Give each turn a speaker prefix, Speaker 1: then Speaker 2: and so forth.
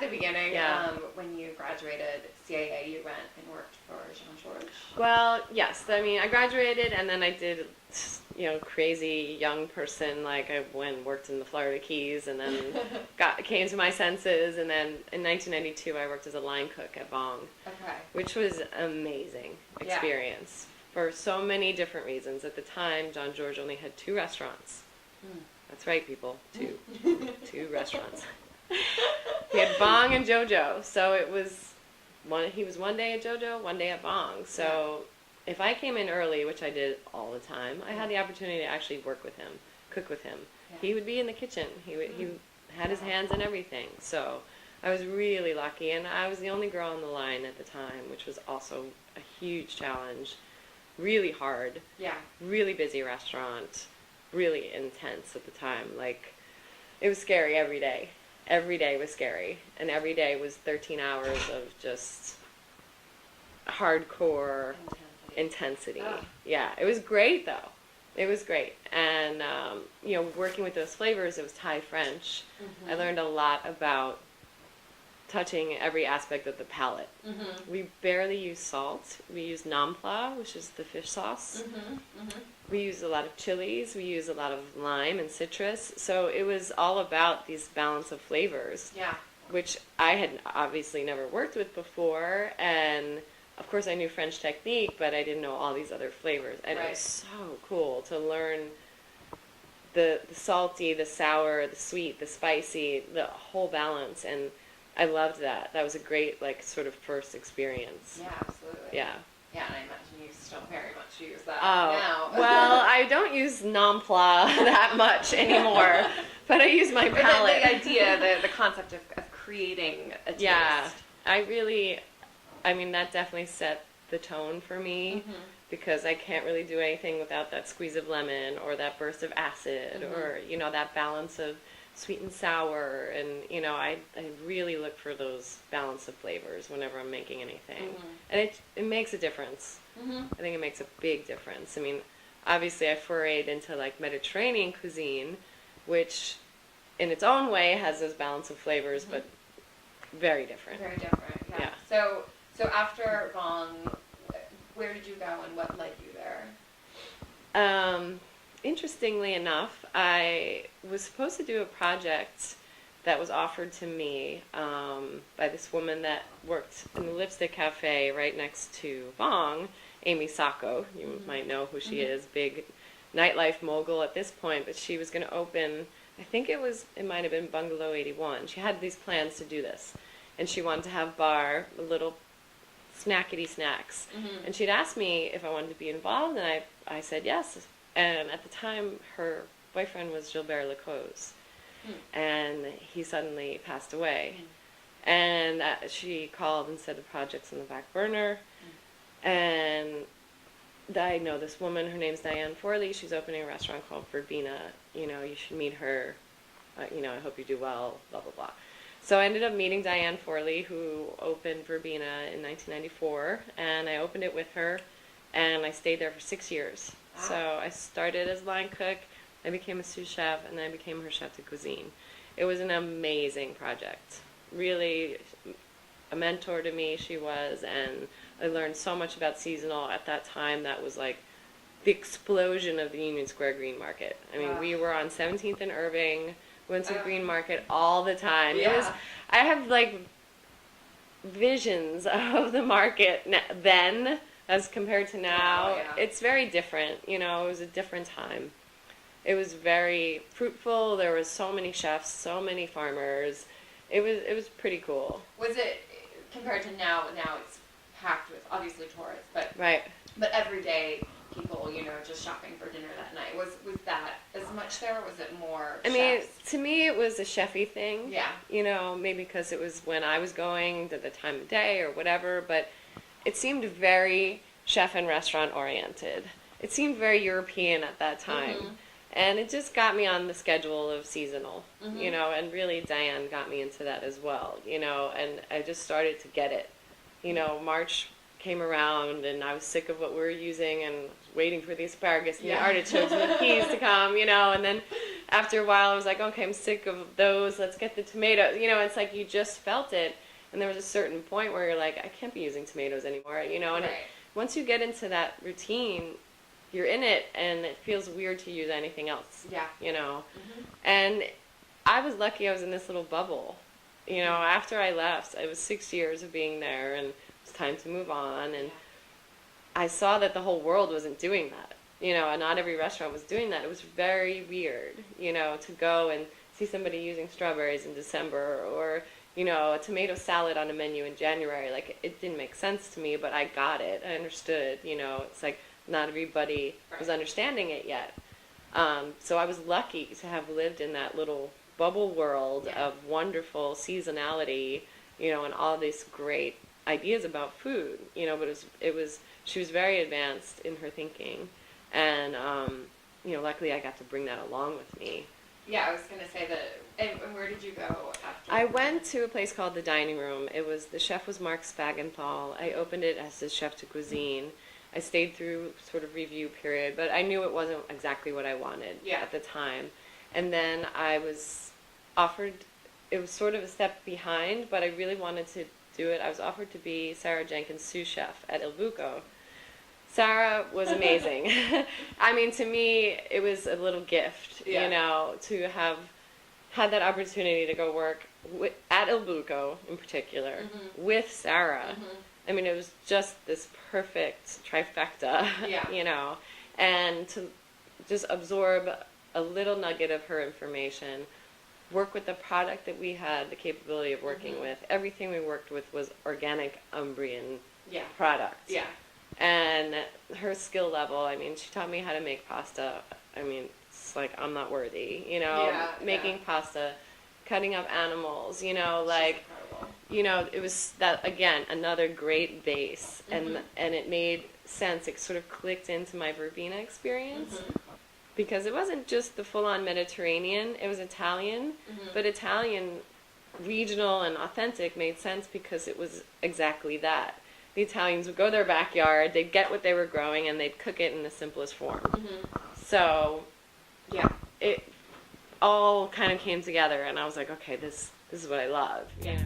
Speaker 1: at the beginning,
Speaker 2: Yeah.
Speaker 1: when you graduated CAA, you went and worked for Jean-Georges?
Speaker 2: Well, yes. I mean, I graduated and then I did, crazy young person. Like I went and worked in the Florida Keys and then came to my senses. And then in 1992, I worked as a line cook at Bong,
Speaker 1: Okay.
Speaker 2: which was amazing experience for so many different reasons. At the time, Jean-Georges only had 2 restaurants.
Speaker 1: Mm.
Speaker 2: That's right, people. 2. 2 restaurants. We had Bong and JoJo, so it was he was one day at JoJo, one day at Bong. So if I came in early, which I did all the time, I had the opportunity to actually work with him, cook with him.
Speaker 1: Yeah.
Speaker 2: He would be in the kitchen. He had his hands in everything. So I was really lucky, and I was the only girl on the line at the time, which was also a huge challenge. Really hard.
Speaker 1: Yeah.
Speaker 2: Really busy restaurant. Really intense at the time. Like, it was scary every day. Every day was scary. And every day was 13 hours of just hardcore intensity.
Speaker 1: Oh.
Speaker 2: Yeah, it was great though. It was great. And, working with those flavors, it was Thai French.
Speaker 1: Mm-hmm.
Speaker 2: I learned a lot about touching every aspect of the palate.
Speaker 1: Mm-hmm.
Speaker 2: We barely use salt. We use nam pla, which is the fish sauce.
Speaker 1: Mm-hmm. Mm-hmm.
Speaker 2: We use a lot of chilies. We use a lot of lime and citrus. So it was all about these balance of flavors,
Speaker 1: Yeah.
Speaker 2: which I had obviously never worked with before. And of course I knew French technique, but I didn't know all these other flavors. And it was so cool to learn the salty, the sour, the sweet, the spicy, the whole balance. And I loved that. That was a great, sort of first experience.
Speaker 1: Yeah, absolutely.
Speaker 2: Yeah.
Speaker 1: Yeah, and I imagine you still very much use that
Speaker 2: Oh,
Speaker 1: now.
Speaker 2: well, I don't use nam pla that much anymore, but I use my
Speaker 1: But
Speaker 2: palate.
Speaker 1: the idea, the concept of creating a taste.
Speaker 2: Yeah, that definitely set the tone for me,
Speaker 1: Mm-hmm.
Speaker 2: because I can't really do anything without that squeeze of lemon or that burst of acid,
Speaker 1: Mm-hmm.
Speaker 2: or, that balance of sweet and sour. And, I really look for those balance of flavors whenever I'm making anything.
Speaker 1: Mm-hmm.
Speaker 2: And it makes a difference.
Speaker 1: Mm-hmm.
Speaker 2: I think it makes a big difference. I mean, obviously I forayed into Mediterranean cuisine, which in its own way has those balance of flavors,
Speaker 1: Mm-hmm.
Speaker 2: but very different.
Speaker 1: Very different, yeah. So after Bong, where did you go and what led you there?
Speaker 2: Interestingly enough, I was supposed to do a project that was offered to me by this woman that worked in the Lipstick Cafe right next to Bong, Amy Sacco. You
Speaker 1: Mm-hmm.
Speaker 2: might know who she
Speaker 1: Mm-hmm.
Speaker 2: is, big nightlife mogul at this point, but she was going to open, I think it might have been Bungalow 81. She had these plans to do this, and she wanted to have little snackety snacks.
Speaker 1: Mm-hmm.
Speaker 2: And she'd asked me if I wanted to be involved, and I said yes. And at the time, her boyfriend was Gilbert Lacose, and he suddenly passed away. And she called and said the project's on the back burner. And I know this woman, her name's Diane Forley. She's opening a restaurant called Verbena. You should meet her. I hope you do well, blah, blah, blah. So I ended up meeting Diane Forley, who opened Verbena in 1994, and I opened it with her, and I stayed there for 6 years.
Speaker 1: Wow.
Speaker 2: So I started as line cook, I became a sous chef, and then I became her chef de cuisine. It was an amazing project. Really a mentor to me, she was, and I learned so much about seasonal at that time. That was like the explosion of the Union Square Green Market. I mean,
Speaker 1: Wow.
Speaker 2: we were on 17th and Irving, went to the Green Market all the time.
Speaker 1: Yeah.
Speaker 2: I have visions of the market then as compared to now.
Speaker 1: Oh, yeah.
Speaker 2: It's very different. It was a different time. It was very fruitful. There was so many chefs, so many farmers. It was pretty cool.
Speaker 1: Was it, compared to now it's packed with, obviously, tourists, but
Speaker 2: Right.
Speaker 1: everyday people, just shopping for dinner that night. Was that as much there, or was it more
Speaker 2: I mean,
Speaker 1: chefs?
Speaker 2: to me, it was a chefy thing.
Speaker 1: Yeah.
Speaker 2: Maybe because it was when I was going, at the time of day or whatever, but it seemed very chef and restaurant oriented. It seemed very European at that time.
Speaker 1: Mm-hmm.
Speaker 2: And it just got me on the schedule of seasonal,
Speaker 1: Mm-hmm.
Speaker 2: And really Diane got me into that as well, and I just started to get it. March came around and I was sick of what we were using and waiting for the asparagus and the artichokes and the peas to come, and then after a while I was like, okay, I'm sick of those. Let's get the tomatoes. You know, it's like you just felt it. And there was a certain point where you're like, I can't be using tomatoes anymore, you know. And
Speaker 1: Right.
Speaker 2: once you get into that routine, you're in it, and it feels weird to use anything else.
Speaker 1: Yeah.
Speaker 2: You know.
Speaker 1: Mhm.
Speaker 2: And I was lucky I was in this little bubble. You know, after I left, it was 6 years of being there, and it was time to move on. And I saw that the whole world wasn't doing that. You know, and not every restaurant was doing that. It was very weird, you know, to go and see somebody using strawberries in December, or, you know, a tomato salad on a menu in January. Like, it didn't make sense to me, but I got it. I understood, you know. It's like not everybody was understanding it yet. So I was lucky to have lived in that little bubble world of wonderful seasonality, you know, and all these great ideas about food, you know. But she was very advanced in her thinking, and you know, luckily I got to bring that along with me.
Speaker 1: Yeah, I was gonna say that. And where did you go after?
Speaker 2: I went to a place called the Dining Room. The chef was Mark Spagenthal. I opened it as the chef de cuisine. I stayed through sort of review period, but I knew it wasn't exactly what I wanted at the time. And then I was offered, it was sort of a step behind, but I really wanted to do it. I was offered to be Sarah Jenkins' sous chef at Il Buco. Sarah was amazing. I mean, to me, it was a little gift, you know, to have had that opportunity to go work at Il Buco in particular with Sarah. I mean, it was just this perfect trifecta, you know, and to just absorb a little nugget of her information, work with the product that we had the capability of working with. Everything we worked with was organic Umbrian product. Yeah. And her skill level, I mean, she taught me how to make pasta. I mean, it's like, I'm not worthy, you know, making pasta, cutting up animals, you know, like, you know, it was that, again, another great base, and it made sense. It sort of clicked into my verbena experience, because it wasn't just the full-on Mediterranean, it was Italian, but Italian, regional and authentic, made sense because it was exactly that. The Italians would go to their backyard, they'd get what they were growing, and they'd cook it in the simplest form. So, it all kind of came together, and I was like, okay, this is what I love. Yeah.